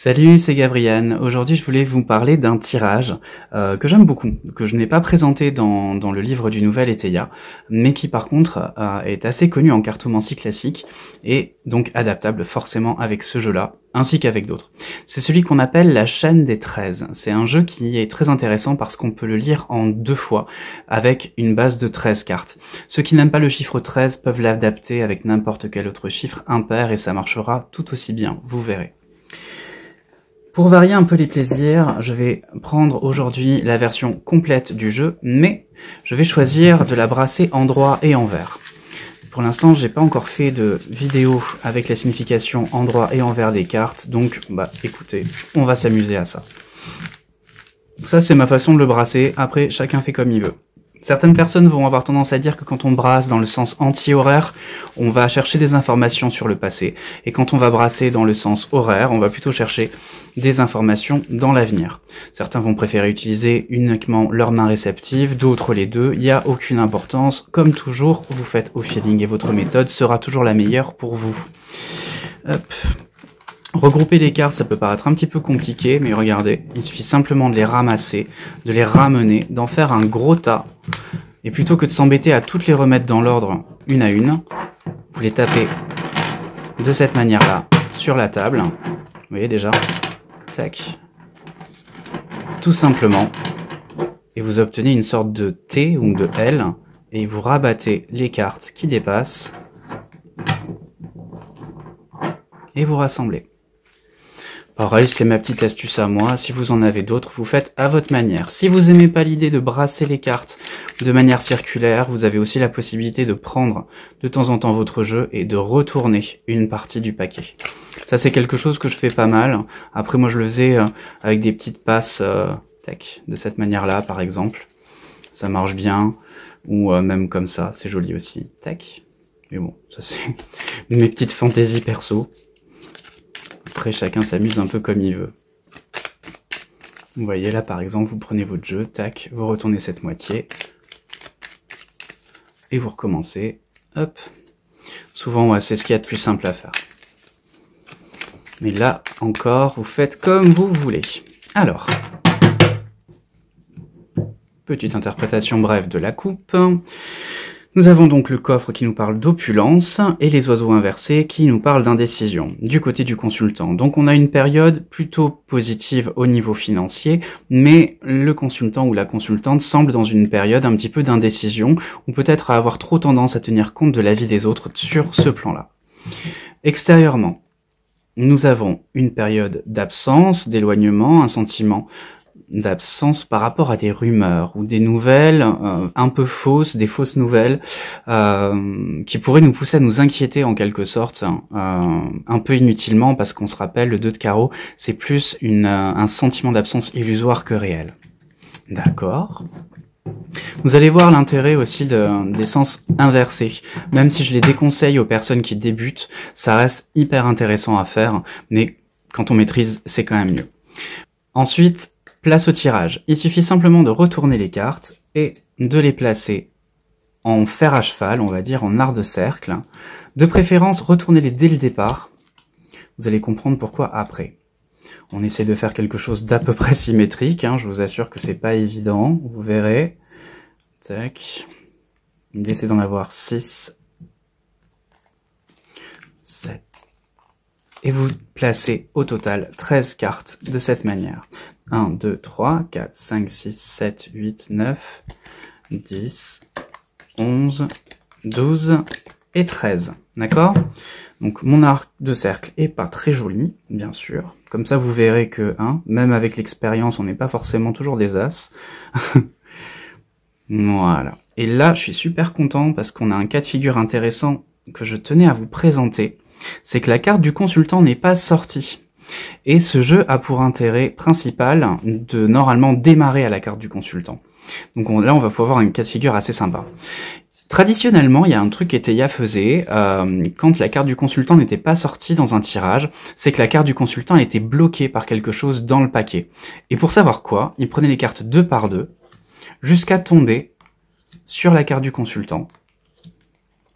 Salut, c'est Gabriel. Aujourd'hui, je voulais vous parler d'un tirage que j'aime beaucoup, que je n'ai pas présenté dans le livre du Nouvel Eteia, mais qui par contre est assez connu en cartomancie classique et donc adaptable forcément avec ce jeu-là, ainsi qu'avec d'autres. C'est celui qu'on appelle la chaîne des 13. C'est un jeu qui est très intéressant parce qu'on peut le lire en 2 fois avec une base de 13 cartes. Ceux qui n'aiment pas le chiffre 13 peuvent l'adapter avec n'importe quel autre chiffre impair et ça marchera tout aussi bien, vous verrez. Pour varier un peu les plaisirs, je vais prendre aujourd'hui la version complète du jeu, mais je vais choisir de la brasser endroit et envers. Pour l'instant, j'ai pas encore fait de vidéo avec la signification endroit et envers des cartes, donc écoutez, on va s'amuser à ça. Ça, c'est ma façon de le brasser, après chacun fait comme il veut. Certaines personnes vont avoir tendance à dire que quand on brasse dans le sens anti-horaire, on va chercher des informations sur le passé. Et quand on va brasser dans le sens horaire, on va plutôt chercher des informations dans l'avenir. Certains vont préférer utiliser uniquement leur main réceptive, d'autres les deux. Il n'y a aucune importance. Comme toujours, vous faites au feeling et votre méthode sera toujours la meilleure pour vous. Hop. Regrouper les cartes, ça peut paraître un petit peu compliqué, mais regardez, il suffit simplement de les ramasser, de les ramener, d'en faire un gros tas, et plutôt que de s'embêter à toutes les remettre dans l'ordre une à une, vous les tapez de cette manière-là sur la table, vous voyez déjà, tac, tout simplement, et vous obtenez une sorte de T ou de L, et vous rabattez les cartes qui dépassent, et vous rassemblez. Pareil, c'est ma petite astuce à moi, si vous en avez d'autres, vous faites à votre manière. Si vous aimez pas l'idée de brasser les cartes de manière circulaire, vous avez aussi la possibilité de prendre de temps en temps votre jeu et de retourner une partie du paquet. Ça, c'est quelque chose que je fais pas mal. Après, moi, je le faisais avec des petites passes, tac, de cette manière-là, par exemple. Ça marche bien. Ou même comme ça, c'est joli aussi. Tac. Mais bon, ça c'est mes petites fantaisies perso. Après, chacun s'amuse un peu comme il veut. Vous voyez, là, par exemple, vous prenez votre jeu, tac, vous retournez cette moitié, et vous recommencez, hop. Souvent, ouais, c'est ce qu'il y a de plus simple à faire. Mais là, encore, vous faites comme vous voulez. Alors, petite interprétation brève de la coupe. Nous avons donc le coffre qui nous parle d'opulence et les oiseaux inversés qui nous parlent d'indécision du côté du consultant. Donc on a une période plutôt positive au niveau financier, mais le consultant ou la consultante semble dans une période un petit peu d'indécision ou peut-être à avoir trop tendance à tenir compte de la vie des autres sur ce plan-là. Extérieurement, nous avons une période d'absence, d'éloignement, un sentiment d'absence par rapport à des rumeurs ou des nouvelles un peu fausses, des fausses nouvelles qui pourraient nous pousser à nous inquiéter en quelque sorte un peu inutilement parce qu'on se rappelle le 2 de carreau, c'est plus un sentiment d'absence illusoire que réel. D'accord. Vous allez voir l'intérêt aussi des sens inversés. Même si je les déconseille aux personnes qui débutent, ça reste hyper intéressant à faire, mais quand on maîtrise, c'est quand même mieux. Ensuite, place au tirage. Il suffit simplement de retourner les cartes et de les placer en fer à cheval, on va dire en art de cercle. De préférence, retournez-les dès le départ. Vous allez comprendre pourquoi après. On essaie de faire quelque chose d'à peu près symétrique. Je vous assure que c'est pas évident. Vous verrez. Tac. L'idée, d'en avoir 6. 7. Et vous placez au total 13 cartes de cette manière. 1, 2, 3, 4, 5, 6, 7, 8, 9, 10, 11, 12 et 13. D'accord? Donc mon arc de cercle est pas très joli, bien sûr. Comme ça, vous verrez que, même avec l'expérience, on n'est pas forcément toujours des as. Voilà. Et là, je suis super content parce qu'on a un cas de figure intéressant que je tenais à vous présenter. C'est que la carte du consultant n'est pas sortie. Et ce jeu a pour intérêt principal de normalement démarrer à la carte du consultant. Donc là, on va pouvoir avoir un cas de figure assez sympa. Traditionnellement, il y a un truc qu'Eteia faisait quand la carte du consultant n'était pas sortie dans un tirage, c'est que la carte du consultant était bloquée par quelque chose dans le paquet. Et pour savoir quoi, il prenait les cartes 2 par 2 jusqu'à tomber sur la carte du consultant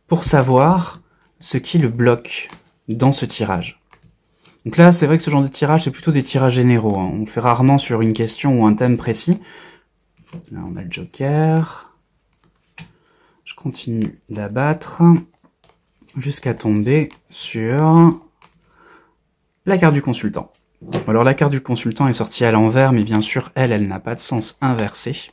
pour savoir ce qui le bloque dans ce tirage. Donc là, c'est vrai que ce genre de tirage, c'est plutôt des tirages généraux, hein. On fait rarement sur une question ou un thème précis. Là, on a le joker. Je continue d'abattre jusqu'à tomber sur la carte du consultant. Alors la carte du consultant est sortie à l'envers, mais bien sûr, elle n'a pas de sens inversé.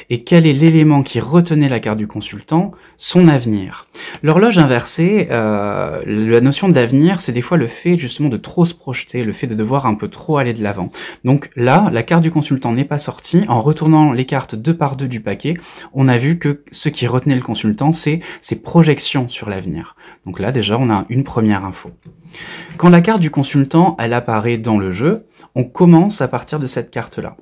Et quel est l'élément qui retenait la carte du consultant? Son avenir. L'horloge inversée, la notion d'avenir, c'est des fois le fait justement de trop se projeter, le fait de devoir un peu trop aller de l'avant. Donc là, la carte du consultant n'est pas sortie. En retournant les cartes deux par deux du paquet, on a vu que ce qui retenait le consultant, c'est ses projections sur l'avenir. Donc là, déjà, on a une première info. Quand la carte du consultant, elle apparaît dans le jeu, on commence à partir de cette carte-là.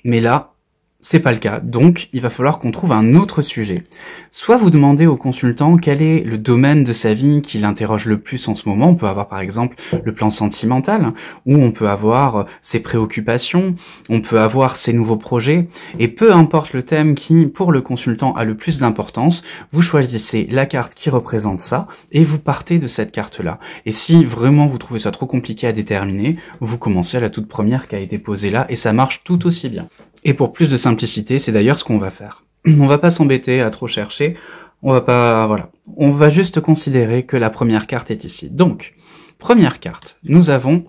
Mais là, c'est pas le cas, donc il va falloir qu'on trouve un autre sujet. Soit vous demandez au consultant quel est le domaine de sa vie qui l'interroge le plus en ce moment. On peut avoir par exemple le plan sentimental, ou on peut avoir ses préoccupations, on peut avoir ses nouveaux projets, et peu importe le thème qui, pour le consultant, a le plus d'importance, vous choisissez la carte qui représente ça, et vous partez de cette carte-là. Et si vraiment vous trouvez ça trop compliqué à déterminer, vous commencez à la toute première qui a été posée là, et ça marche tout aussi bien. Et pour plus de simplicité, c'est d'ailleurs ce qu'on va faire. On va pas s'embêter à trop chercher, on va pas, voilà. On va juste considérer que la première carte est ici. Donc, première carte, nous avons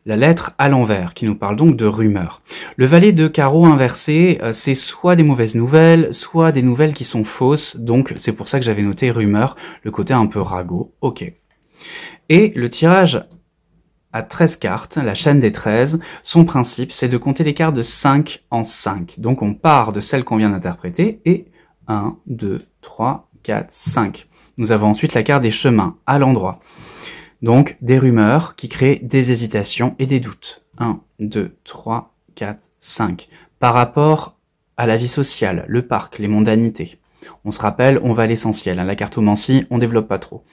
la lettre à l'envers, qui nous parle donc de rumeurs. Le valet de carreau inversé, c'est soit des mauvaises nouvelles, soit des nouvelles qui sont fausses, donc c'est pour ça que j'avais noté rumeurs, le côté un peu ragot, ok. Et le tirage à 13 cartes, la chaîne des 13, son principe, c'est de compter les cartes de 5 en 5. Donc on part de celle qu'on vient d'interpréter, et 1, 2, 3, 4, 5. Nous avons ensuite la carte des chemins, à l'endroit. Donc des rumeurs qui créent des hésitations et des doutes. 1, 2, 3, 4, 5. Par rapport à la vie sociale, le parc, les mondanités. On se rappelle, on va à l'essentiel. La cartomancie, on développe pas trop.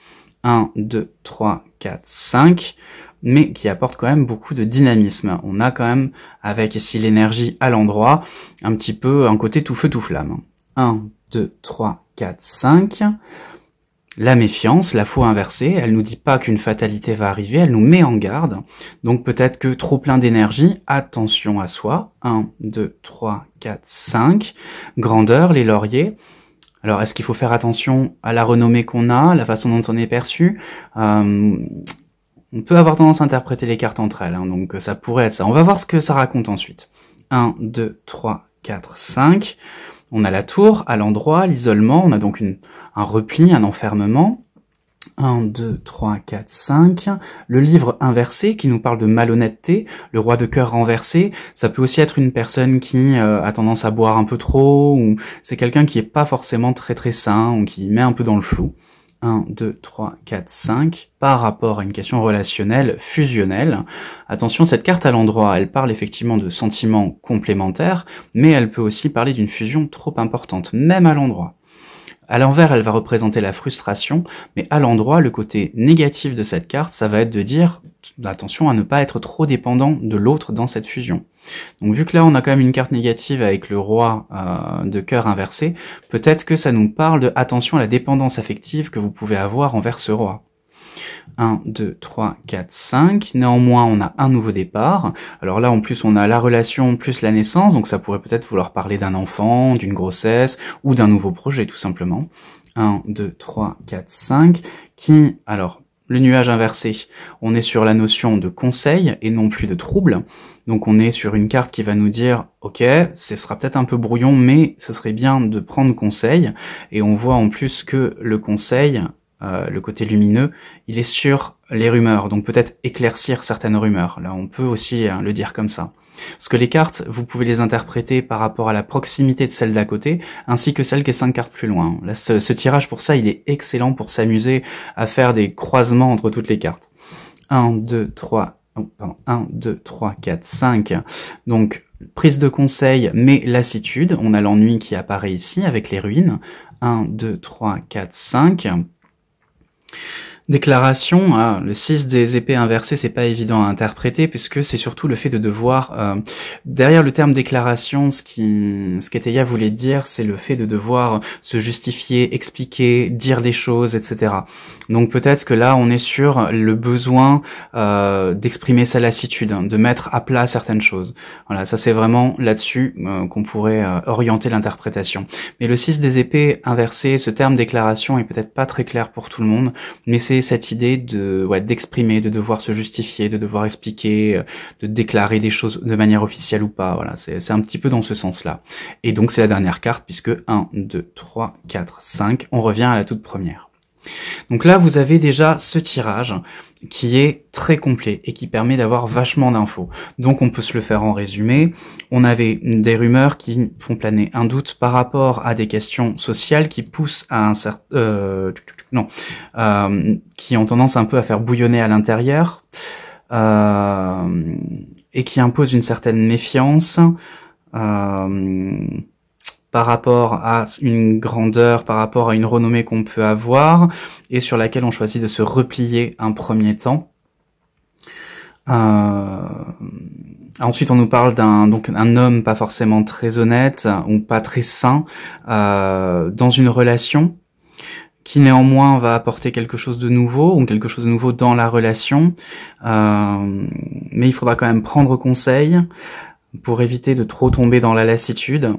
1, 2, 3, 4, 5... mais qui apporte quand même beaucoup de dynamisme. On a quand même, avec ici l'énergie à l'endroit, un petit peu un côté tout feu tout flamme. 1, 2, 3, 4, 5. La méfiance, la faux inversée, elle nous dit pas qu'une fatalité va arriver, elle nous met en garde. Donc peut-être que trop plein d'énergie, attention à soi. 1, 2, 3, 4, 5. Grandeur, les lauriers. Alors, est-ce qu'il faut faire attention à la renommée qu'on a, la façon dont on est perçu? On peut avoir tendance à interpréter les cartes entre elles, hein, donc ça pourrait être ça. On va voir ce que ça raconte ensuite. 1, 2, 3, 4, 5. On a la tour, à l'endroit, l'isolement, on a donc un repli, un enfermement. 1, 2, 3, 4, 5. Le livre inversé qui nous parle de malhonnêteté, le roi de cœur renversé, ça peut aussi être une personne qui a tendance à boire un peu trop, ou c'est quelqu'un qui est pas forcément très très sain, ou qui met un peu dans le flou. 1, 2, 3, 4, 5, par rapport à une question relationnelle, fusionnelle. Attention, cette carte à l'endroit, elle parle effectivement de sentiments complémentaires, mais elle peut aussi parler d'une fusion trop importante, même à l'endroit. À l'envers, elle va représenter la frustration, mais à l'endroit, le côté négatif de cette carte, ça va être de dire, attention à ne pas être trop dépendant de l'autre dans cette fusion. Donc vu que là, on a quand même une carte négative avec le roi de cœur inversé, peut-être que ça nous parle de attention à la dépendance affective que vous pouvez avoir envers ce roi. 1, 2, 3, 4, 5. Néanmoins, on a un nouveau départ. Alors là, en plus, on a la relation plus la naissance, donc ça pourrait peut-être vouloir parler d'un enfant, d'une grossesse, ou d'un nouveau projet, tout simplement. 1, 2, 3, 4, 5. Qui, alors, le nuage inversé, on est sur la notion de conseil et non plus de trouble. Donc on est sur une carte qui va nous dire, ok, ce sera peut-être un peu brouillon, mais ce serait bien de prendre conseil. Et on voit en plus que le conseil, le côté lumineux, il est sur les rumeurs, donc peut-être éclaircir certaines rumeurs. Là, on peut aussi le dire comme ça. Parce que les cartes, vous pouvez les interpréter par rapport à la proximité de celle d'à côté, ainsi que celle qui est 5 cartes plus loin. Là, ce tirage, pour ça, il est excellent pour s'amuser à faire des croisements entre toutes les cartes. 1, 2, 3, 1, 2, 3, 4, 5. Donc, prise de conseil, mais lassitude. On a l'ennui qui apparaît ici avec les ruines. 1, 2, 3, 4, 5. Déclaration, le 6 des épées inversées, c'est pas évident à interpréter puisque c'est surtout le fait de devoir, derrière le terme déclaration, ce qu'Eteia voulait dire, c'est le fait de devoir se justifier, expliquer, dire des choses, etc. Donc peut-être que là, on est sur le besoin d'exprimer sa lassitude, de mettre à plat certaines choses. Voilà, ça c'est vraiment là-dessus qu'on pourrait orienter l'interprétation. Mais le 6 des épées inversées, ce terme déclaration est peut-être pas très clair pour tout le monde, mais c'est cette idée de d'exprimer, de devoir se justifier, de devoir expliquer, de déclarer des choses de manière officielle ou pas. Voilà, c'est un petit peu dans ce sens-là. Et donc c'est la dernière carte puisque 1, 2, 3, 4, 5, on revient à la toute première. Donc là, vous avez déjà ce tirage qui est très complet et qui permet d'avoir vachement d'infos. Donc on peut se le faire en résumé. On avait des rumeurs qui font planer un doute par rapport à des questions sociales qui poussent à un certain... qui ont tendance un peu à faire bouillonner à l'intérieur et qui imposent une certaine méfiance par rapport à une grandeur, par rapport à une renommée qu'on peut avoir, et sur laquelle on choisit de se replier un premier temps. Ensuite, on nous parle un homme pas forcément très honnête, ou pas très sain, dans une relation, qui néanmoins va apporter quelque chose de nouveau, ou quelque chose de nouveau dans la relation, mais il faudra quand même prendre conseil, pour éviter de trop tomber dans la lassitude,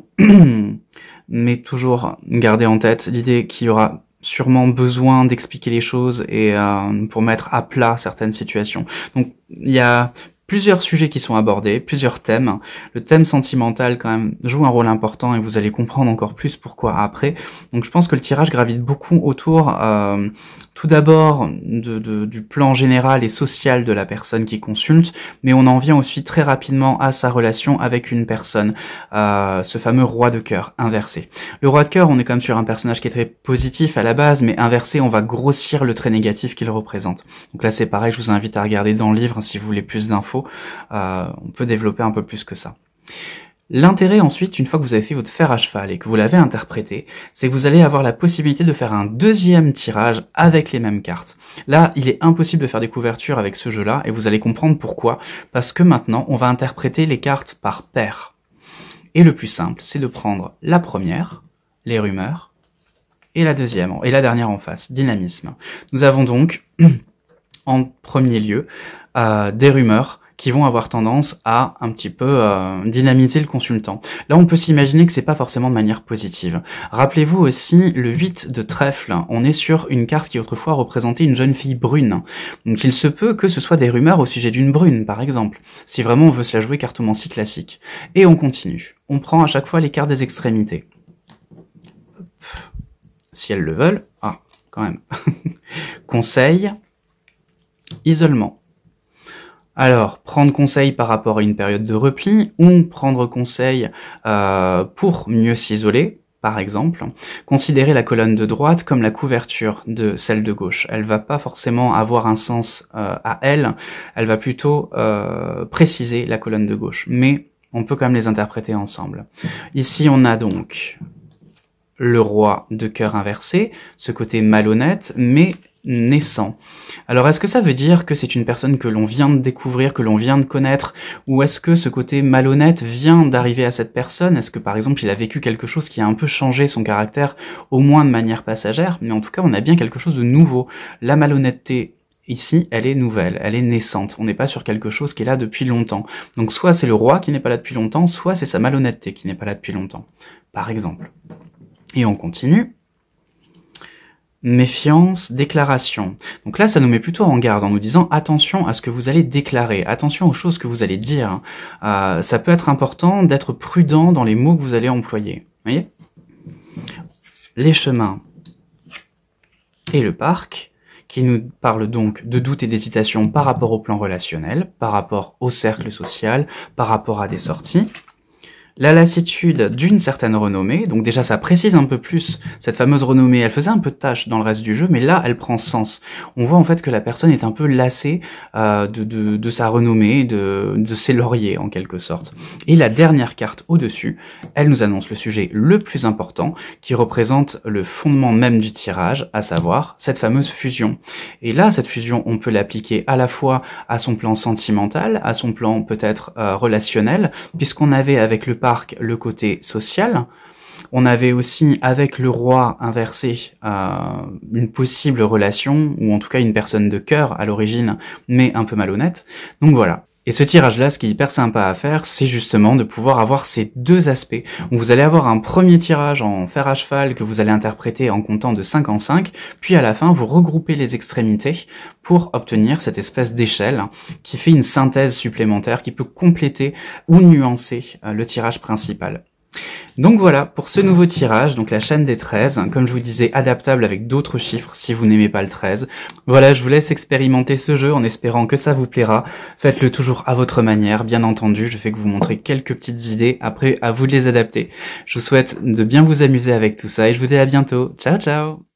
mais toujours garder en tête l'idée qu'il y aura sûrement besoin d'expliquer les choses et pour mettre à plat certaines situations. Donc il y a plusieurs sujets qui sont abordés, plusieurs thèmes. Le thème sentimental quand même joue un rôle important et vous allez comprendre encore plus pourquoi après. Donc je pense que le tirage gravite beaucoup autour tout d'abord du plan général et social de la personne qui consulte, mais on en vient aussi très rapidement à sa relation avec une personne, ce fameux roi de cœur inversé. Le roi de cœur, on est quand même sur un personnage qui est très positif à la base, mais inversé, on va grossir le trait négatif qu'il représente. Donc là c'est pareil, je vous invite à regarder dans le livre si vous voulez plus d'infos, on peut développer un peu plus que ça. L'intérêt ensuite, une fois que vous avez fait votre fer à cheval et que vous l'avez interprété, c'est que vous allez avoir la possibilité de faire un deuxième tirage avec les mêmes cartes. Là, il est impossible de faire des couvertures avec ce jeu-là et vous allez comprendre pourquoi. Parce que maintenant, on va interpréter les cartes par paire. Et le plus simple, c'est de prendre la première, les rumeurs, et la deuxième, et la dernière en face, dynamisme. Nous avons donc, en premier lieu, des rumeurs qui vont avoir tendance à un petit peu dynamiter le consultant. Là, on peut s'imaginer que c'est pas forcément de manière positive. Rappelez-vous aussi le 8 de trèfle. On est sur une carte qui autrefois représentait une jeune fille brune. Donc il se peut que ce soit des rumeurs au sujet d'une brune, par exemple, si vraiment on veut se la jouer cartomancie classique. Et on continue. On prend à chaque fois les cartes des extrémités. Si elles le veulent. Ah, quand même. Conseil. Isolement. Alors, prendre conseil par rapport à une période de repli, ou prendre conseil pour mieux s'isoler, par exemple. Considérer la colonne de droite comme la couverture de celle de gauche. Elle va pas forcément avoir un sens à elle, elle va plutôt préciser la colonne de gauche. Mais on peut quand même les interpréter ensemble. Ici, on a donc le roi de cœur inversé, ce côté malhonnête, mais naissant. Alors est-ce que ça veut dire que c'est une personne que l'on vient de découvrir, que l'on vient de connaître, ou est-ce que ce côté malhonnête vient d'arriver à cette personne? Est-ce que par exemple il a vécu quelque chose qui a un peu changé son caractère, au moins de manière passagère, mais en tout cas on a bien quelque chose de nouveau. La malhonnêteté ici, elle est nouvelle, elle est naissante, on n'est pas sur quelque chose qui est là depuis longtemps. Donc soit c'est le roi qui n'est pas là depuis longtemps, soit c'est sa malhonnêteté qui n'est pas là depuis longtemps, par exemple. Et on continue. Méfiance, déclaration. Donc là, ça nous met plutôt en garde en nous disant attention à ce que vous allez déclarer, attention aux choses que vous allez dire. Ça peut être important d'être prudent dans les mots que vous allez employer. Vous voyez ? Les chemins et le parc, qui nous parlent donc de doute et d'hésitation par rapport au plan relationnel, par rapport au cercle social, par rapport à des sorties. la lassitude d'une certaine renommée, donc déjà ça précise un peu plus cette fameuse renommée, elle faisait un peu de tâche dans le reste du jeu, mais là elle prend sens. On voit en fait que la personne est un peu lassée de sa renommée, de ses lauriers en quelque sorte. Et la dernière carte au-dessus, elle nous annonce le sujet le plus important, qui représente le fondement même du tirage, à savoir cette fameuse fusion. Et là, cette fusion, on peut l'appliquer à la fois à son plan sentimental, à son plan peut-être relationnel, puisqu'on avait avec le parc le côté social. On avait aussi avec le roi inversé une possible relation, ou en tout cas une personne de cœur à l'origine, mais un peu malhonnête. Donc voilà. Et ce tirage-là, ce qui est hyper sympa à faire, c'est justement de pouvoir avoir ces deux aspects. Donc vous allez avoir un premier tirage en fer à cheval que vous allez interpréter en comptant de 5 en 5, puis à la fin, vous regroupez les extrémités pour obtenir cette espèce d'échelle qui fait une synthèse supplémentaire qui peut compléter ou nuancer le tirage principal. Donc voilà, pour ce nouveau tirage, donc la chaîne des 13, comme je vous disais, adaptable avec d'autres chiffres si vous n'aimez pas le 13. Voilà, je vous laisse expérimenter ce jeu en espérant que ça vous plaira. Faites-le toujours à votre manière, bien entendu, je fais que vous montrer quelques petites idées, après à vous de les adapter. Je vous souhaite de bien vous amuser avec tout ça et je vous dis à bientôt. Ciao ciao!